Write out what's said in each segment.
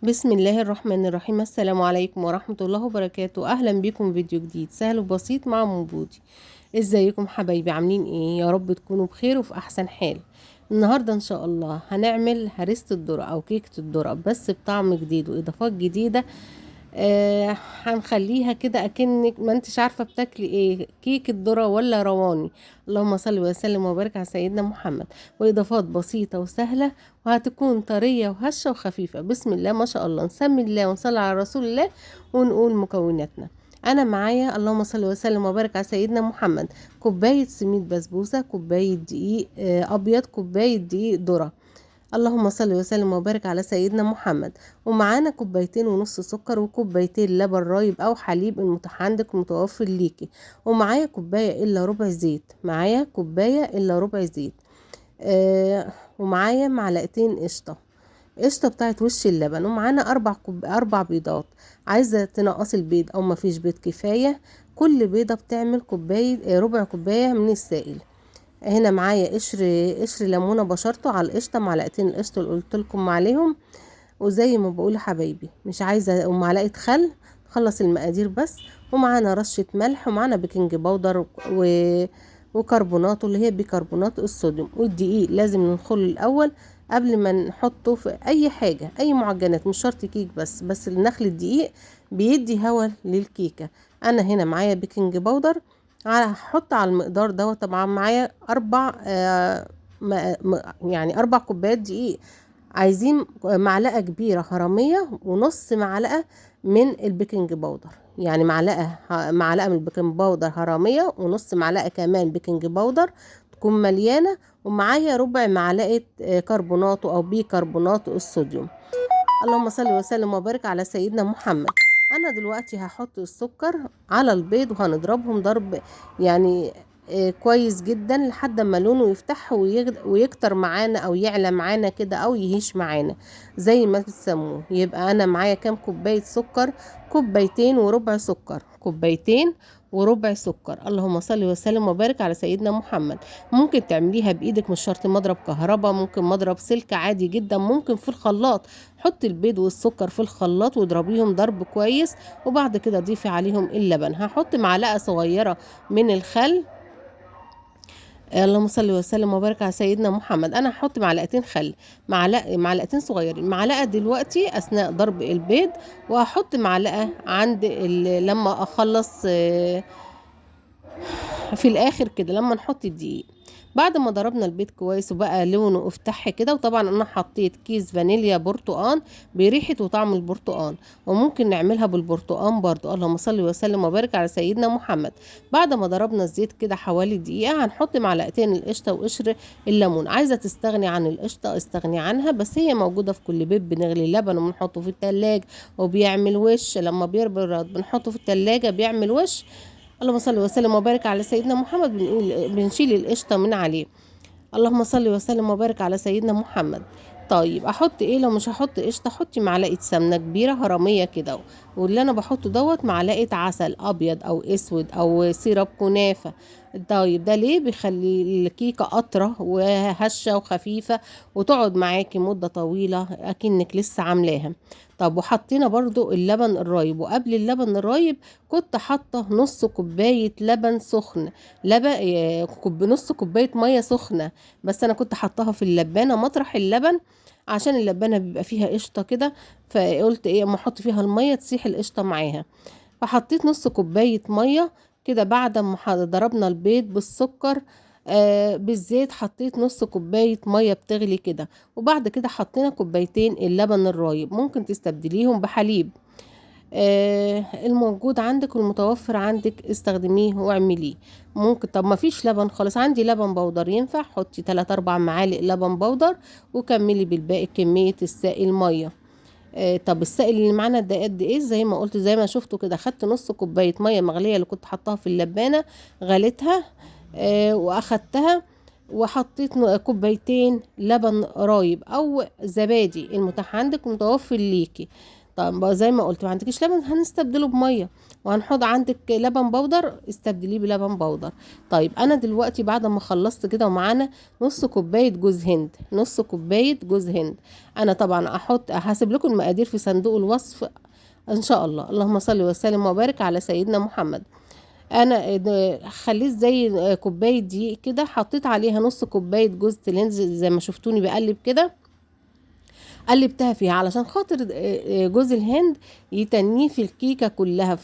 بسم الله الرحمن الرحيم. السلام عليكم ورحمة الله وبركاته. أهلا بكم فيديو جديد سهل وبسيط مع مبودي. ازيكم حبايبي؟ عاملين ايه؟ يا رب تكونوا بخير وفي أحسن حال. النهاردة إن شاء الله هنعمل هريسة الذرة أو كيكة الذرة بس بطعم جديد وإضافات جديدة. هنخليها كده اكنك ما انتش عارفه بتاكلي ايه، كيك الذره ولا رواني. اللهم صل وسلم وبارك على سيدنا محمد. واضافات بسيطه وسهله وهتكون طريه وهشه وخفيفه. بسم الله ما شاء الله، نسمي الله ونصلي على رسول الله ونقول مكوناتنا. انا معايا اللهم صل وسلم وبارك على سيدنا محمد كوبايه سميد بسبوسه، كوبايه دقيق ابيض، كوبايه دقيق ذره. اللهم صل وسلم وبارك على سيدنا محمد. ومعانا كوبايتين ونص سكر وكوبايتين لبن رايب او حليب المتاح عندك متوفر ليكي. ومعايا كوبايه الا ربع زيت، معايا كوبايه الا ربع زيت. ومعايا معلقتين قشطه بتاعت وش اللبن. ومعانا اربع بيضات. عايزه تنقصي البيض او مفيش بيض كفايه. كل بيضه بتعمل كوبايه ربع كوبايه من السائل. هنا معايا قشر ليمونه بشرته على القشطه، معلقتين القشطه اللي قلت لكم عليهم. وزي ما بقول حبايبي مش عايزه، ومعلقه خل. خلص المقادير بس. ومعانا رشه ملح، ومعانا بيكنج باودر وكربونات اللي هي بيكربونات الصوديوم. والدقيق لازم ندخله الاول قبل ما نحطه في اي حاجه، اي معجنات، مش شرط كيك بس النخل الدقيق بيدي هوا للكيكه. انا هنا معايا بيكنج باودر، هحط على المقدار دوت. طبعا معايا يعني 4 كوبايات دقيق. عايزين معلقة كبيرة هرمية ونص معلقة من البيكنج باودر، يعني معلقة من البيكنج باودر هرمية ونص معلقة كمان بيكنج باودر تكون مليانة. ومعايا ربع معلقة كربونات أو بيكربونات الصوديوم. اللهم صل وسلم وبارك على سيدنا محمد. انا دلوقتي هحط السكر على البيض وهنضربهم ضرب يعني كويس جدا لحد ما لونه يفتح ويكتر معانا او يعلى معانا كده او يهيش معانا زي ما بتسموه. يبقى انا معايا كام كوباية سكر؟ كوبايتين وربع سكر، كوبايتين وربع سكر. اللهم صل وسلم وبارك على سيدنا محمد. ممكن تعمليها بايدك، مش شرط مضرب كهرباء، ممكن مضرب سلك عادي جدا، ممكن في الخلاط. حطي البيض والسكر في الخلاط واضربيهم ضرب كويس. وبعد كده ضيفي عليهم اللبن. هحط معلقة صغيرة من الخل. اللهم صل وسلم وبارك على سيدنا محمد. انا هحط معلقتين خل، معلقتين صغيرين، معلقة دلوقتي اثناء ضرب البيض، وهحط معلقة عند لما اخلص في الاخر كده لما نحط الدقيق. بعد ما ضربنا البيض كويس وبقى لونه افتح كده. وطبعا انا حطيت كيس فانيليا برتقان بريحه وطعم البرتقان، وممكن نعملها بالبرتقان برضو. اللهم صل وسلم وبارك على سيدنا محمد. بعد ما ضربنا الزيت كده حوالي دقيقه هنحط معلقتين القشطه وقشر الليمون. عايزه تستغني عن القشطه استغني عنها، بس هي موجوده في كل بيت. بنغلي اللبن وبنحطه في التلاجة وبيعمل وش، لما بيبرد بنحطه في التلاجة بيعمل وش. اللهم صل وسلم وبارك على سيدنا محمد. بنشيل القشطه من عليه. اللهم صل وسلم وبارك على سيدنا محمد. طيب احط ايه؟ لو مش هحط قشطه حطي معلقه سمنه كبيره هرميه كده. واللي انا بحطه دوت معلقه عسل ابيض او اسود او سيرب كنافه. طيب ده ليه؟ بيخلي الكيكه اطرى وهشه وخفيفه وتقعد معاكي مده طويله اكنك لسه عاملاها. طب وحطينا برضو اللبن الرايب، وقبل اللبن الرايب كنت حاطه نص كوبايه لبن سخن، نص كوبايه ميه سخنه. بس انا كنت حطاها في اللبانه مطرح اللبن عشان اللبانه بيبقى فيها قشطه كده. فقلت ايه اما احط فيها الميه تسيح القشطه معاها. فحطيت نص كوبايه ميه كده. بعد ما ضربنا البيض بالسكر بالزيت حطيت نص كوبايه ميه بتغلي كده. وبعد كده حطينا كوبايتين اللبن الرايب، ممكن تستبدليهم بحليب الموجود عندك والمتوفر عندك استخدميه واعمليه. ممكن طب ما فيش لبن خالص، عندي لبن بودر ينفع، حطي 3-4 معالق لبن بودر وكملي بالباقي كمية السائل مية. طب السائل اللي معانا ده قد ايه؟ زي ما قلت زي ما شفتوا كده، خدت نص كوباية مية مغلية اللي كنت حطاها في اللبانة، غليتها واخدتها. وحطيت كوبايتين لبن رايب او زبادي المتاح عندك متوفر ليكي. طب زي ما قلت ما عندكيش لبن هنستبدله بميه، وهنحط عندك لبن بودر استبدليه بلبن بودر. طيب انا دلوقتي بعد ما خلصت كده ومعانا نص كوبايه جوز هند، نص كوبايه جوز هند. انا طبعا هسيب لكم المقادير في صندوق الوصف ان شاء الله. اللهم صل وسلم وبارك على سيدنا محمد. انا خليت زي كوبايه دقيق كده، حطيت عليها نص كوبايه جوز الهند زي ما شفتوني بقلب كده، قلبتها فيها علشان خاطر جوز الهند يتنيه في الكيكة كلها،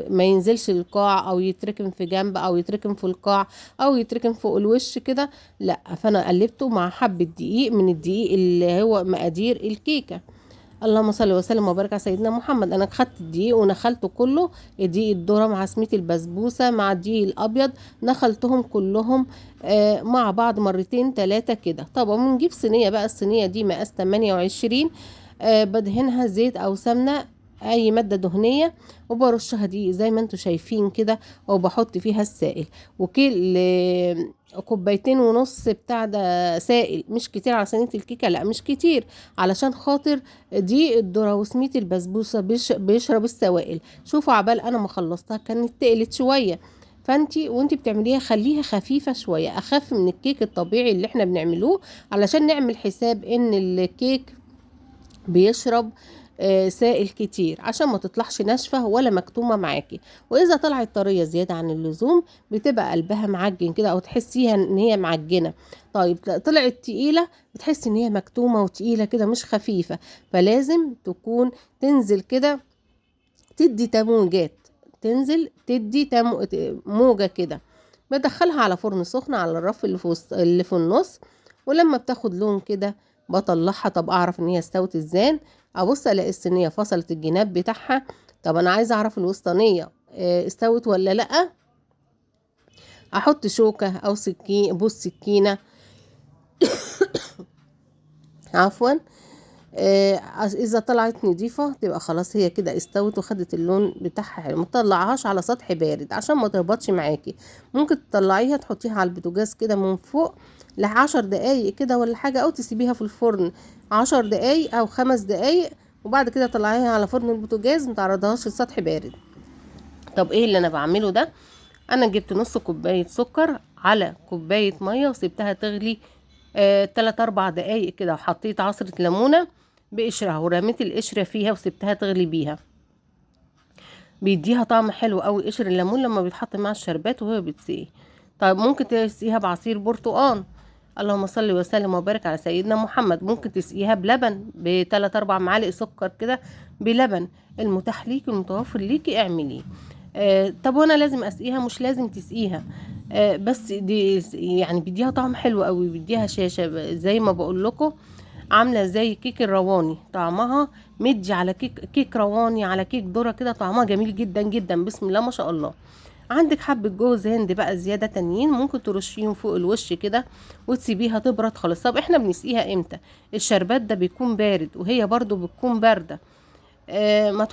ما ينزلش القاع او يتركن في جنب او يتركن في القاع او يتركن فوق الوش كده، لا. فانا قلبته مع حبة دقيق من الدقيق اللي هو مقادير الكيكة. اللهم صل وسلم وبارك على سيدنا محمد. انا خدت الدقيق ونخلته كله، دقيق الذره مع سمية البسبوسه مع الدقيق الابيض، نخلتهم كلهم مع بعض مرتين ثلاثه كده. طبعا بنجيب صينيه بقى، الصينيه دي مقاس 28، بدهنها زيت او سمنه اي ماده دهنيه، وبرشها دي زي ما انتم شايفين كده، وبحط فيها السائل. وكيل كوبايتين ونص بتاع ده سائل، مش كتير على صينيه الكيكه، لا مش كتير، علشان خاطر دي الذره وسمية البسبوسه بيشرب السوائل. شوفوا عبال انا ما خلصتها كانت تقلت شويه، فانتي وانتي بتعمليها خليها خفيفه شويه، اخف من الكيك الطبيعي اللي احنا بنعملوه، علشان نعمل حساب ان الكيك بيشرب سائل كتير، عشان ما تطلعش ناشفه ولا مكتومه معاكي. واذا طلعت طريه زياده عن اللزوم بتبقى قلبها معجن كده، او تحسيها ان هي معجنه. طيب طلعت تقيله بتحسي ان هي مكتومه وتقيله كده مش خفيفه، فلازم تكون تنزل كده تدي تموجات، تنزل تدي موجه كده. بدخلها على فرن سخن على الرف اللي في اللي في النص، ولما بتاخد لون كده بطلعها. طب اعرف ان هي استوت ازاي؟ ابص الاقي الصينيه فصلت الجناب بتاعها. طب انا عايزه اعرف الوسطانيه استوت ولا لا. احط شوكه او سكين، بوس سكينه عفوا، اذا طلعت نضيفه تبقى خلاص هي كده استوت وخدت اللون بتاعها حلو. ما تطلعهاش على سطح بارد عشان ما تهبطش معاكي. ممكن تطلعيها تحطيها على البوتاجاز كده من فوق ل10 دقايق كده ولا حاجه، او تسيبيها في الفرن 10 دقايق او 5 دقايق، وبعد كده طلعيها على فرن البوتاجاز، متعرضهاش لسطح بارد. طب ايه اللي انا بعمله ده؟ انا جبت نص كوبايه سكر على كوبايه ميه وسبتها تغلي 3-4 دقايق كده، وحطيت عصرة ليمونة بقشرها ورميت القشرة فيها وسبتها تغلي بيها. بيديها طعم حلو قوي قشر الليمون لما بيتحط مع الشربات وهي بتسقي. طيب ممكن تسقيها بعصير برتقان. اللهم صل وسلم وبارك على سيدنا محمد. ممكن تسقيها بلبن ب3-4 معالق سكر كده بلبن، المتاح ليكي المتوفر ليكي اعمليه. طب وانا لازم اسقيها؟ مش لازم تسقيها، بس دي يعني بيديها طعم حلو قوي، بيديها شاشه زي ما بقول لكم، عامله زي كيك الرواني، طعمها مدي على كيك رواني على كيك ذره كده، طعمها جميل جدا جدا بسم الله ما شاء الله. عندك حبه جوز هند بقى زياده تانيين ممكن ترشيهم فوق الوش كده وتسيبيها تبرد خالص. طب احنا بنسقيها امتى؟ الشربات ده بيكون بارد وهي برضو بتكون بارده. ما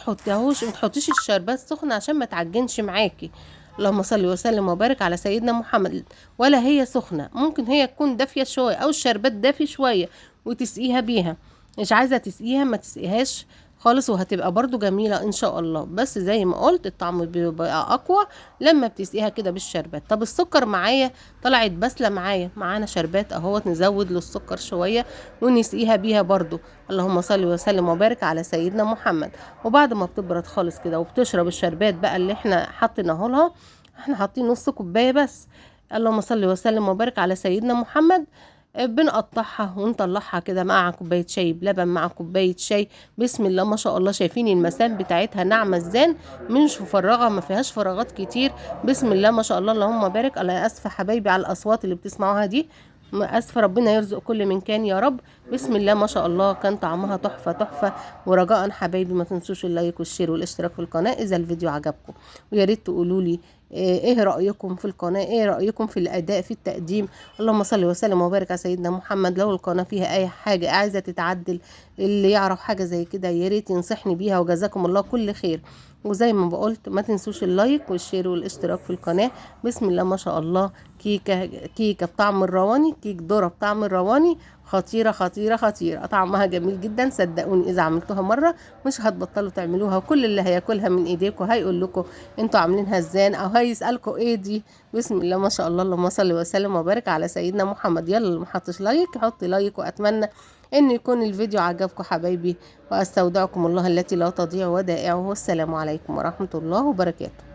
تحطيش الشربات سخنه عشان ما تعجنش معاكي. اللهم صل وسلم وبارك على سيدنا محمد. ولا هي سخنه، ممكن هي تكون دافيه شويه او الشربات دافي شويه وتسقيها بيها. مش عايزه تسقيها ما تسقيهاش خالص، وهتبقى برضو جميله ان شاء الله. بس زي ما قلت الطعم بيبقى اقوى لما بتسقيها كده بالشربات. طب السكر معايا طلعت بسله معانا شربات اهوت، نزود له السكر شويه ونسقيها بيها برضو. اللهم صل وسلم وبارك على سيدنا محمد. وبعد ما بتبرد خالص كده وبتشرب الشربات بقى اللي احنا حاطينه لها، احنا حاطين نص كوبايه بس. اللهم صل وسلم وبارك على سيدنا محمد. بنقطعها ونطلعها كده مع كوبايه شاي بلبن، مع كوبايه شاي بسم الله ما شاء الله. شايفين المسام بتاعتها ناعمه ازاي، مش مفرغه، ما فيهاش فراغات كتير بسم الله ما شاء الله. اللهم بارك. انا اسفه حبايبي على الاصوات اللي بتسمعوها دي، اسفه، ربنا يرزق كل من كان يا رب. بسم الله ما شاء الله، كان طعمها تحفه تحفه. ورجاء حبايبي ما تنسوش اللايك والشير والاشتراك في القناه اذا الفيديو عجبكم، ويا ريت تقولوا لي ايه رايكم في القناه، ايه رايكم في الاداء في التقديم. اللهم صل وسلم وبارك على سيدنا محمد. لو القناه فيها اي حاجه عايزه تتعدل، اللي يعرف حاجه زي كده يا ريت ينصحني بيها، وجزاكم الله كل خير. وزي ما بقولت ما تنسوش اللايك والشير والاشتراك في القناة. بسم الله ما شاء الله، كيكة بطعم الرواني، كيك ذرة بطعم الرواني، خطيرة خطيرة خطيرة، طعمها جميل جدا. صدقوني اذا عملتوها مرة مش هتبطلوا تعملوها، وكل اللي هياكلها من ايديكم هيقول لكم انتوا عاملينها ازاي، او هيسألكم ايه دي. بسم الله ما شاء الله، اللهم صل وسلم وبارك على سيدنا محمد. يلا اللي محطش لايك يحط لايك، واتمنى ان يكون الفيديو عجبكم حبايبي، واستودعكم الله التي لا تضيع ودائعه، والسلام عليكم ورحمة الله وبركاته.